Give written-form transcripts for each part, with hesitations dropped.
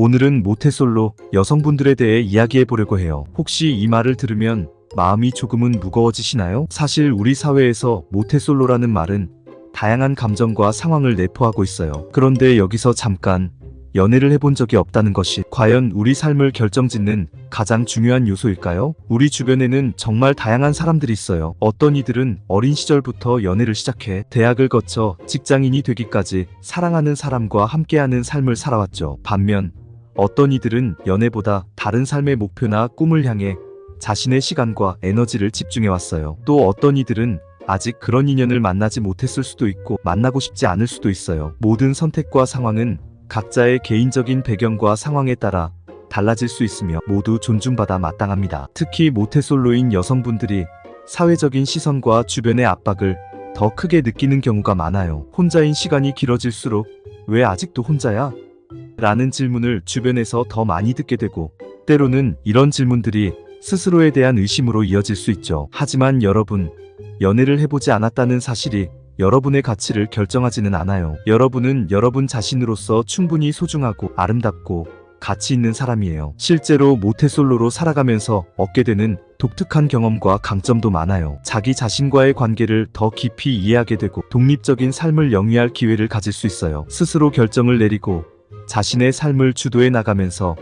오늘은 모태솔로 여성분들에 대해 이야기해 보려고 해요. 혹시 이 말을 들으면 마음이 조금은 무거워지시나요? 사실 우리 사회에서 모태솔로라는 말은 다양한 감정과 상황을 내포하고 있어요. 그런데 여기서 잠깐 연애를 해본 적이 없다는 것이 과연 우리 삶을 결정짓는 가장 중요한 요소일까요? 우리 주변에는 정말 다양한 사람들이 있어요. 어떤 이들은 어린 시절부터 연애를 시작해 대학을 거쳐 직장인이 되기까지 사랑하는 사람과 함께하는 삶을 살아왔죠. 반면 어떤 이들은 연애보다 다른 삶의 목표나 꿈을 향해 자신의 시간과 에너지를 집중해왔어요. 또 어떤 이들은 아직 그런 인연을 만나지 못했을 수도 있고 만나고 싶지 않을 수도 있어요. 모든 선택과 상황은 각자의 개인적인 배경과 상황에 따라 달라질 수 있으며 모두 존중받아 마땅합니다. 특히 모태솔로인 여성분들이 사회적인 시선과 주변의 압박을 더 크게 느끼는 경우가 많아요. 혼자인 시간이 길어질수록 왜 아직도 혼자야? 라는 질문을 주변에서 더 많이 듣게 되고 때로는 이런 질문들이 스스로에 대한 의심으로 이어질 수 있죠. 하지만 여러분, 연애를 해보지 않았다는 사실이 여러분의 가치를 결정하지는 않아요. 여러분은 여러분 자신으로서 충분히 소중하고 아름답고 가치 있는 사람이에요. 실제로 모태솔로로 살아가면서 얻게 되는 독특한 경험과 강점도 많아요. 자기 자신과의 관계를 더 깊이 이해하게 되고 독립적인 삶을 영위할 기회를 가질 수 있어요. 스스로 결정을 내리고 자신의 삶을 주도해 나가면서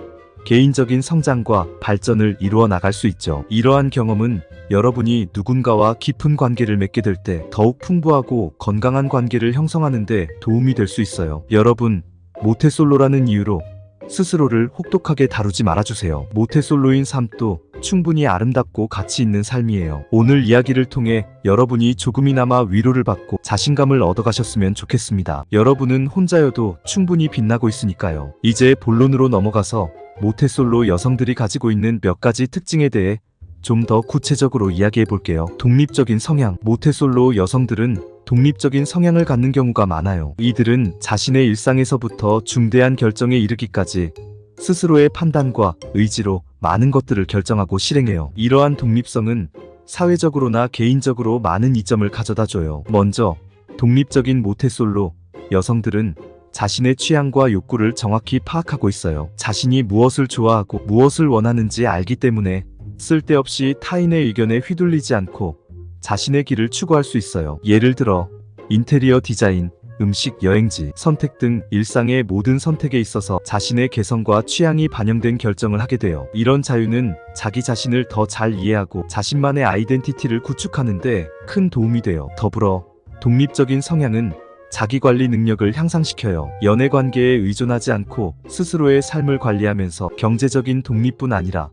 개인적인 성장과 발전을 이루어 나갈 수 있죠. 이러한 경험은 여러분이 누군가와 깊은 관계를 맺게 될 때 더욱 풍부하고 건강한 관계를 형성하는 데 도움이 될 수 있어요. 여러분, 모태솔로라는 이유로 스스로를 혹독하게 다루지 말아주세요. 모태솔로인 삶도 충분히 아름답고 가치 있는 삶이에요. 오늘 이야기를 통해 여러분이 조금이나마 위로를 받고 자신감을 얻어가셨으면 좋겠습니다. 여러분은 혼자여도 충분히 빛나고 있으니까요. 이제 본론으로 넘어가서 모태솔로 여성들이 가지고 있는 몇 가지 특징에 대해 좀 더 구체적으로 이야기해 볼게요. 독립적인 성향. 모태솔로 여성들은 독립적인 성향을 갖는 경우가 많아요. 이들은 자신의 일상에서부터 중대한 결정에 이르기까지 스스로의 판단과 의지로 많은 것들을 결정하고 실행해요. 이러한 독립성은 사회적으로나 개인적으로 많은 이점을 가져다 줘요. 먼저, 독립적인 모태솔로 여성들은 자신의 취향과 욕구를 정확히 파악하고 있어요. 자신이 무엇을 좋아하고 무엇을 원하는지 알기 때문에 쓸데없이 타인의 의견에 휘둘리지 않고 자신의 길을 추구할 수 있어요. 예를 들어 인테리어 디자인, 음식, 여행지, 선택 등 일상의 모든 선택에 있어서 자신의 개성과 취향이 반영된 결정을 하게 돼요. 이런 자유는 자기 자신을 더 잘 이해하고 자신만의 아이덴티티를 구축하는 데 큰 도움이 돼요. 더불어 독립적인 성향은 자기관리 능력을 향상시켜요. 연애관계에 의존하지 않고 스스로의 삶을 관리하면서 경제적인 독립뿐 아니라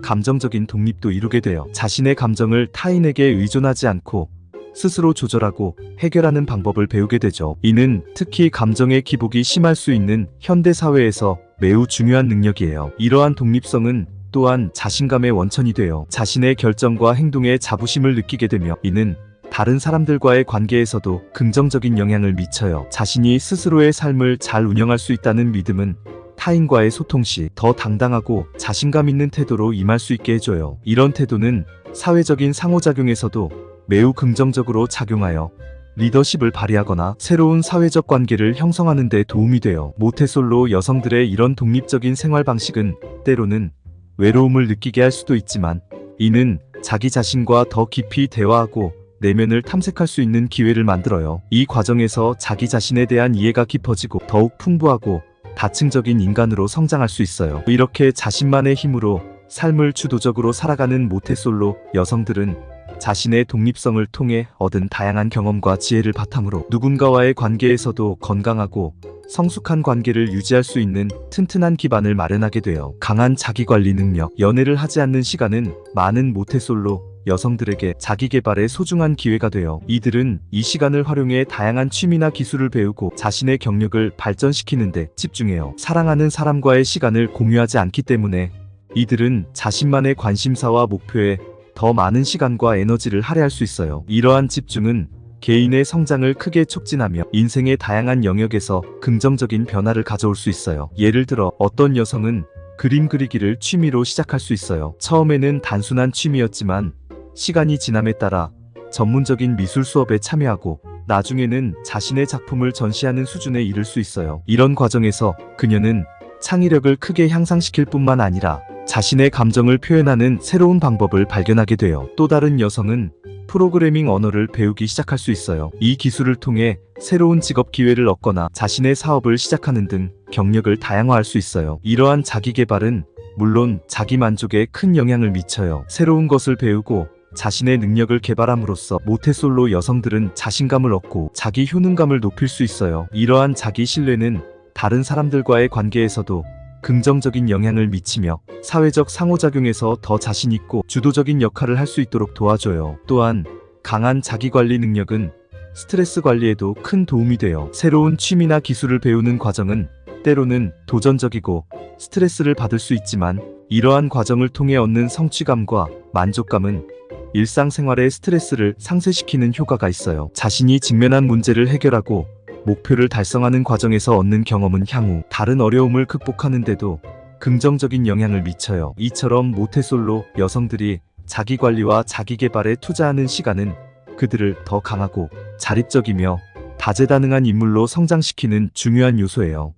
감정적인 독립도 이루게 돼요. 자신의 감정을 타인에게 의존하지 않고 스스로 조절하고 해결하는 방법을 배우게 되죠. 이는 특히 감정의 기복이 심할 수 있는 현대사회에서 매우 중요한 능력이에요. 이러한 독립성은 또한 자신감의 원천이 돼요. 자신의 결정과 행동에 자부심을 느끼게 되며 이는 다른 사람들과의 관계에서도 긍정적인 영향을 미쳐요. 자신이 스스로의 삶을 잘 운영할 수 있다는 믿음은 타인과의 소통 시 더 당당하고 자신감 있는 태도로 임할 수 있게 해줘요. 이런 태도는 사회적인 상호작용에서도 매우 긍정적으로 작용하여 리더십을 발휘하거나 새로운 사회적 관계를 형성하는 데 도움이 돼요. 모태솔로 여성들의 이런 독립적인 생활 방식은 때로는 외로움을 느끼게 할 수도 있지만 이는 자기 자신과 더 깊이 대화하고 내면을 탐색할 수 있는 기회를 만들어요. 이 과정에서 자기 자신에 대한 이해가 깊어지고 더욱 풍부하고 다층적인 인간으로 성장할 수 있어요. 이렇게 자신만의 힘으로 삶을 주도적으로 살아가는 모태솔로 여성들은 자신의 독립성을 통해 얻은 다양한 경험과 지혜를 바탕으로 누군가와의 관계에서도 건강하고 성숙한 관계를 유지할 수 있는 튼튼한 기반을 마련하게 돼요. 강한 자기관리 능력. 연애를 하지 않는 시간은 많은 모태솔로 여성들에게 자기개발의 소중한 기회가 돼요. 이들은 이 시간을 활용해 다양한 취미나 기술을 배우고 자신의 경력을 발전시키는 데 집중해요. 사랑하는 사람과의 시간을 공유하지 않기 때문에 이들은 자신만의 관심사와 목표에 더 많은 시간과 에너지를 할애할 수 있어요. 이러한 집중은 개인의 성장을 크게 촉진하며 인생의 다양한 영역에서 긍정적인 변화를 가져올 수 있어요. 예를 들어 어떤 여성은 그림 그리기를 취미로 시작할 수 있어요. 처음에는 단순한 취미였지만 시간이 지남에 따라 전문적인 미술 수업에 참여하고 나중에는 자신의 작품을 전시하는 수준에 이를 수 있어요. 이런 과정에서 그녀는 창의력을 크게 향상시킬 뿐만 아니라 자신의 감정을 표현하는 새로운 방법을 발견하게 돼요. 또 다른 여성은 프로그래밍 언어를 배우기 시작할 수 있어요. 이 기술을 통해 새로운 직업 기회를 얻거나 자신의 사업을 시작하는 등 경력을 다양화할 수 있어요. 이러한 자기 개발은 물론 자기 만족에 큰 영향을 미쳐요. 새로운 것을 배우고 자신의 능력을 개발함으로써 모태솔로 여성들은 자신감을 얻고 자기 효능감을 높일 수 있어요. 이러한 자기 신뢰는 다른 사람들과의 관계에서도 긍정적인 영향을 미치며 사회적 상호작용에서 더 자신있고 주도적인 역할을 할 수 있도록 도와줘요. 또한 강한 자기관리 능력은 스트레스 관리에도 큰 도움이 돼요. 새로운 취미나 기술을 배우는 과정은 때로는 도전적이고 스트레스를 받을 수 있지만 이러한 과정을 통해 얻는 성취감과 만족감은 일상생활의 스트레스를 상쇄시키는 효과가 있어요. 자신이 직면한 문제를 해결하고 목표를 달성하는 과정에서 얻는 경험은 향후 다른 어려움을 극복하는 데도 긍정적인 영향을 미쳐요. 이처럼 모태솔로 여성들이 자기관리와 자기개발에 투자하는 시간은 그들을 더 강하고 자립적이며 다재다능한 인물로 성장시키는 중요한 요소예요.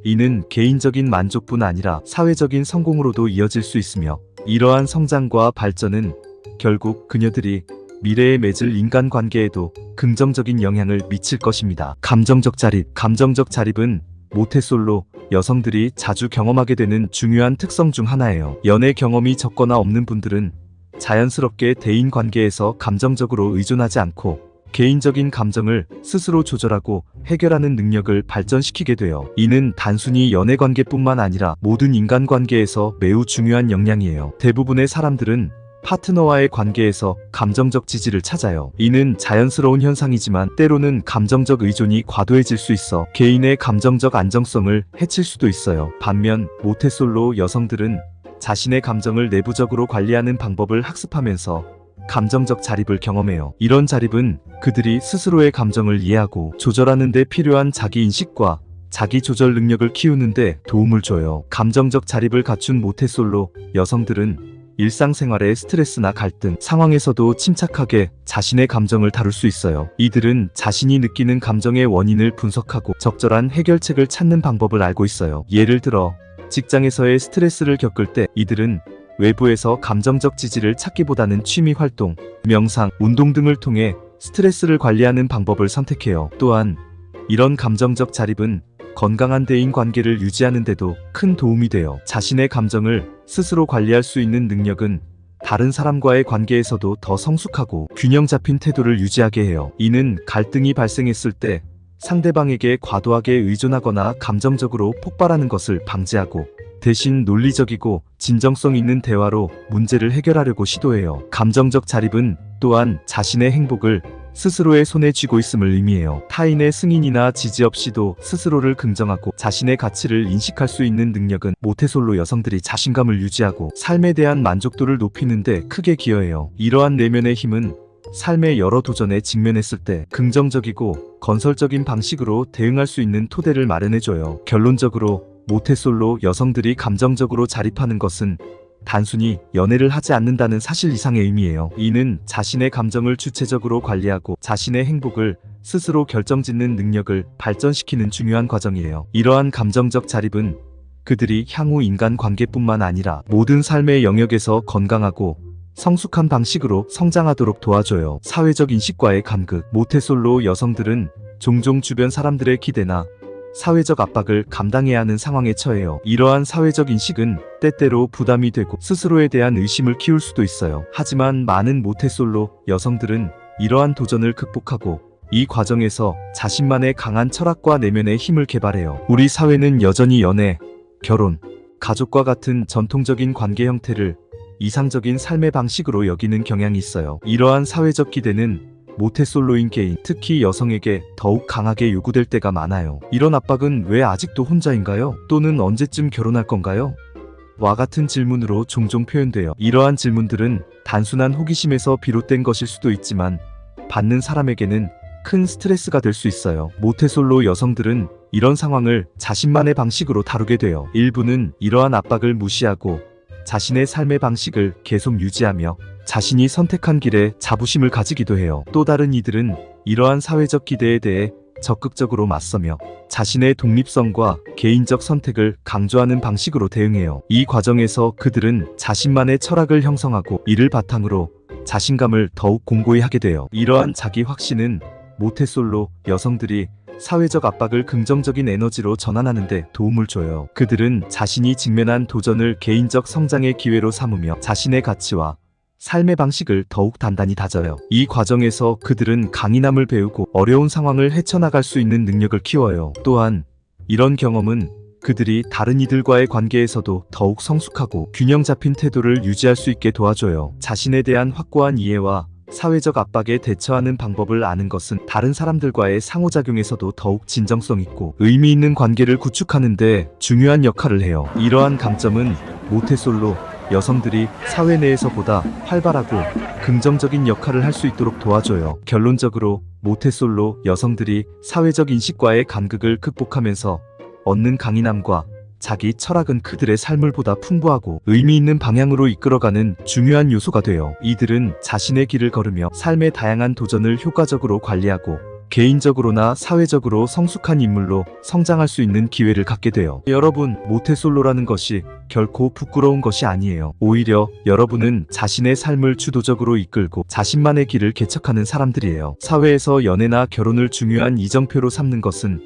이는 개인적인 만족뿐 아니라 사회적인 성공으로도 이어질 수 있으며 이러한 성장과 발전은 결국 그녀들이 미래에 맺을 인간관계에도 긍정적인 영향을 미칠 것입니다. 감정적 자립. 감정적 자립은 모태솔로 여성들이 자주 경험하게 되는 중요한 특성 중 하나예요. 연애 경험이 적거나 없는 분들은 자연스럽게 대인 관계에서 감정적으로 의존하지 않고 개인적인 감정을 스스로 조절하고 해결하는 능력을 발전시키게 돼요. 이는 단순히 연애 관계뿐만 아니라 모든 인간관계에서 매우 중요한 역량이에요. 대부분의 사람들은 파트너와의 관계에서 감정적 지지를 찾아요. 이는 자연스러운 현상이지만 때로는 감정적 의존이 과도해질 수 있어 개인의 감정적 안정성을 해칠 수도 있어요. 반면 모태솔로 여성들은 자신의 감정을 내부적으로 관리하는 방법을 학습하면서 감정적 자립을 경험해요. 이런 자립은 그들이 스스로의 감정을 이해하고 조절하는 데 필요한 자기인식과 자기 조절 능력을 키우는 데 도움을 줘요. 감정적 자립을 갖춘 모태솔로 여성들은 일상생활의 스트레스나 갈등 상황에서도 침착하게 자신의 감정을 다룰 수 있어요. 이들은 자신이 느끼는 감정의 원인을 분석하고 적절한 해결책을 찾는 방법을 알고 있어요. 예를 들어 직장에서의 스트레스를 겪을 때 이들은 외부에서 감정적 지지를 찾기보다는 취미 활동, 명상, 운동 등을 통해 스트레스를 관리하는 방법을 선택해요. 또한 이런 감정적 자립은 건강한 대인 관계를 유지하는 데도 큰 도움이 돼요. 자신의 감정을 스스로 관리할 수 있는 능력은 다른 사람과의 관계에서도 더 성숙하고 균형 잡힌 태도를 유지하게 해요. 이는 갈등이 발생했을 때 상대방에게 과도하게 의존하거나 감정적으로 폭발하는 것을 방지하고 대신 논리적이고 진정성 있는 대화로 문제를 해결하려고 시도해요. 감정적 자립은 또한 자신의 행복을 스스로의 손에 쥐고 있음을 의미해요. 타인의 승인이나 지지 없이도 스스로를 긍정하고 자신의 가치를 인식할 수 있는 능력은 모태솔로 여성들이 자신감을 유지하고 삶에 대한 만족도를 높이는 데 크게 기여해요. 이러한 내면의 힘은 삶의 여러 도전에 직면했을 때 긍정적이고 건설적인 방식으로 대응할 수 있는 토대를 마련해줘요. 결론적으로 모태솔로 여성들이 감정적으로 자립하는 것은 단순히 연애를 하지 않는다는 사실 이상의 의미예요. 이는 자신의 감정을 주체적으로 관리하고 자신의 행복을 스스로 결정짓는 능력을 발전시키는 중요한 과정이에요. 이러한 감정적 자립은 그들이 향후 인간관계뿐만 아니라 모든 삶의 영역에서 건강하고 성숙한 방식으로 성장하도록 도와줘요. 사회적 인식과의 간극. 모태솔로 여성들은 종종 주변 사람들의 기대나 사회적 압박을 감당해야 하는 상황에 처해요. 이러한 사회적 인식은 때때로 부담이 되고 스스로에 대한 의심을 키울 수도 있어요. 하지만 많은 모태솔로 여성들은 이러한 도전을 극복하고 이 과정에서 자신만의 강한 철학과 내면의 힘을 개발해요. 우리 사회는 여전히 연애, 결혼, 가족과 같은 전통적인 관계 형태를 이상적인 삶의 방식으로 여기는 경향이 있어요. 이러한 사회적 기대는 모태솔로인 개인, 특히 여성에게 더욱 강하게 요구될 때가 많아요. 이런 압박은 왜 아직도 혼자인가요? 또는 언제쯤 결혼할 건가요? 와 같은 질문으로 종종 표현돼요. 이러한 질문들은 단순한 호기심에서 비롯된 것일 수도 있지만 받는 사람에게는 큰 스트레스가 될 수 있어요. 모태솔로 여성들은 이런 상황을 자신만의 방식으로 다루게 돼요. 일부는 이러한 압박을 무시하고 자신의 삶의 방식을 계속 유지하며 자신이 선택한 길에 자부심을 가지기도 해요. 또 다른 이들은 이러한 사회적 기대에 대해 적극적으로 맞서며 자신의 독립성과 개인적 선택을 강조하는 방식으로 대응해요. 이 과정에서 그들은 자신만의 철학을 형성하고 이를 바탕으로 자신감을 더욱 공고히 하게 돼요. 이러한 자기 확신은 모태솔로 여성들이 사회적 압박을 긍정적인 에너지로 전환하는 데 도움을 줘요. 그들은 자신이 직면한 도전을 개인적 성장의 기회로 삼으며 자신의 가치와 삶의 방식을 더욱 단단히 다져요. 이 과정에서 그들은 강인함을 배우고 어려운 상황을 헤쳐나갈 수 있는 능력을 키워요. 또한 이런 경험은 그들이 다른 이들과의 관계에서도 더욱 성숙하고 균형 잡힌 태도를 유지할 수 있게 도와줘요. 자신에 대한 확고한 이해와 사회적 압박에 대처하는 방법을 아는 것은 다른 사람들과의 상호작용에서도 더욱 진정성 있고 의미 있는 관계를 구축하는 데 중요한 역할을 해요. 이러한 강점은 모태솔로 여성들이 사회 내에서보다 활발하고 긍정적인 역할을 할 수 있도록 도와줘요. 결론적으로 모태솔로 여성들이 사회적 인식과의 간극을 극복하면서 얻는 강인함과 자기 철학은 그들의 삶을 보다 풍부하고 의미 있는 방향으로 이끌어가는 중요한 요소가 돼요. 이들은 자신의 길을 걸으며 삶의 다양한 도전을 효과적으로 관리하고 개인적으로나 사회적으로 성숙한 인물로 성장할 수 있는 기회를 갖게 돼요. 여러분, 모태솔로라는 것이 결코 부끄러운 것이 아니에요. 오히려 여러분은 자신의 삶을 주도적으로 이끌고 자신만의 길을 개척하는 사람들이에요. 사회에서 연애나 결혼을 중요한 이정표로 삼는 것은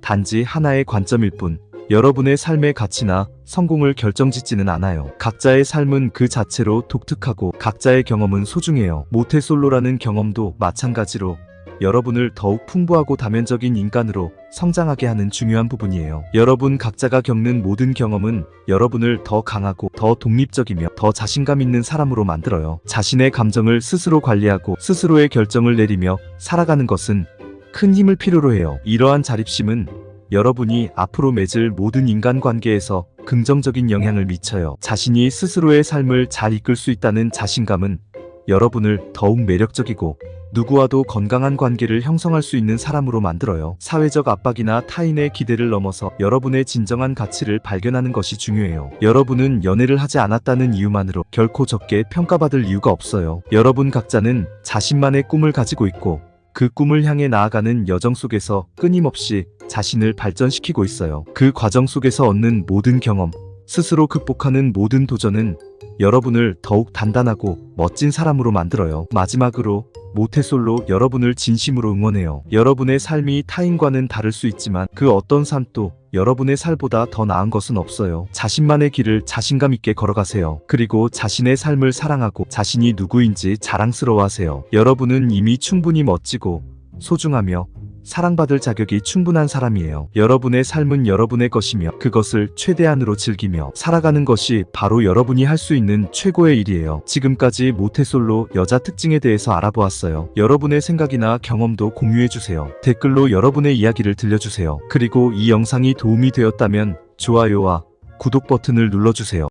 단지 하나의 관점일 뿐 여러분의 삶의 가치나 성공을 결정짓지는 않아요. 각자의 삶은 그 자체로 독특하고 각자의 경험은 소중해요. 모태솔로라는 경험도 마찬가지로 여러분을 더욱 풍부하고 다면적인 인간으로 성장하게 하는 중요한 부분이에요. 여러분 각자가 겪는 모든 경험은 여러분을 더 강하고 더 독립적이며 더 자신감 있는 사람으로 만들어요. 자신의 감정을 스스로 관리하고 스스로의 결정을 내리며 살아가는 것은 큰 힘을 필요로 해요. 이러한 자립심은 여러분이 앞으로 맺을 모든 인간관계에서 긍정적인 영향을 미쳐요. 자신이 스스로의 삶을 잘 이끌 수 있다는 자신감은 여러분을 더욱 매력적이고 누구와도 건강한 관계를 형성할 수 있는 사람으로 만들어요. 사회적 압박이나 타인의 기대를 넘어서 여러분의 진정한 가치를 발견하는 것이 중요해요. 여러분은 연애를 하지 않았다는 이유만으로 결코 적게 평가받을 이유가 없어요. 여러분 각자는 자신만의 꿈을 가지고 있고 그 꿈을 향해 나아가는 여정 속에서 끊임없이 자신을 발전시키고 있어요. 그 과정 속에서 얻는 모든 경험, 스스로 극복하는 모든 도전은 여러분을 더욱 단단하고 멋진 사람으로 만들어요. 마지막으로 모태솔로 여러분을 진심으로 응원해요. 여러분의 삶이 타인과는 다를 수 있지만 그 어떤 삶도 여러분의 삶보다 더 나은 것은 없어요. 자신만의 길을 자신감 있게 걸어가세요. 그리고 자신의 삶을 사랑하고 자신이 누구인지 자랑스러워하세요. 여러분은 이미 충분히 멋지고 소중하며 사랑받을 자격이 충분한 사람이에요. 여러분의 삶은 여러분의 것이며 그것을 최대한으로 즐기며 살아가는 것이 바로 여러분이 할 수 있는 최고의 일이에요. 지금까지 모태솔로 여자 특징에 대해서 알아보았어요. 여러분의 생각이나 경험도 공유해주세요. 댓글로 여러분의 이야기를 들려주세요. 그리고 이 영상이 도움이 되었다면 좋아요와 구독 버튼을 눌러주세요.